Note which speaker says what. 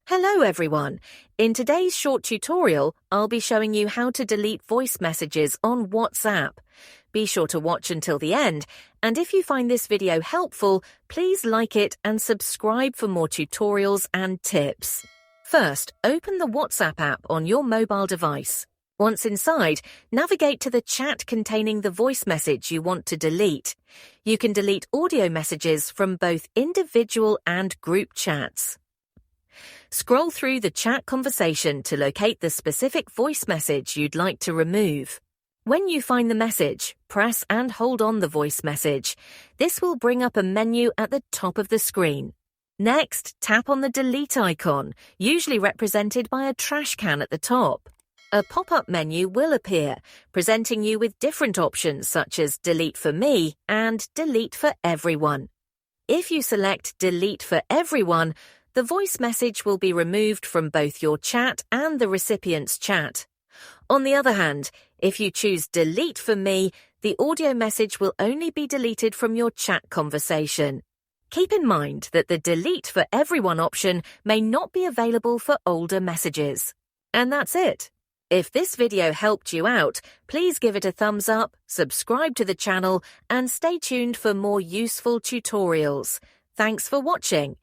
Speaker 1: Hello everyone! In today's short tutorial, I'll be showing you how to delete voice messages on WhatsApp. Be sure to watch until the end, and if you find this video helpful, please like it and subscribe for more tutorials and tips. First, open the WhatsApp app on your mobile device. Once inside, navigate to the chat containing the voice message you want to delete. You can delete audio messages from both individual and group chats. Scroll through the chat conversation to locate the specific voice message you'd like to remove. When you find the message, press and hold on the voice message. This will bring up a menu at the top of the screen. Next, tap on the delete icon, usually represented by a trash can at the top. A pop-up menu will appear, presenting you with different options such as Delete for Me and Delete for Everyone. If you select Delete for Everyone, the voice message will be removed from both your chat and the recipient's chat. On the other hand, if you choose Delete for Me, the audio message will only be deleted from your chat conversation. Keep in mind that the Delete for Everyone option may not be available for older messages. And that's it. If this video helped you out, please give it a thumbs up, subscribe to the channel, and stay tuned for more useful tutorials. Thanks for watching.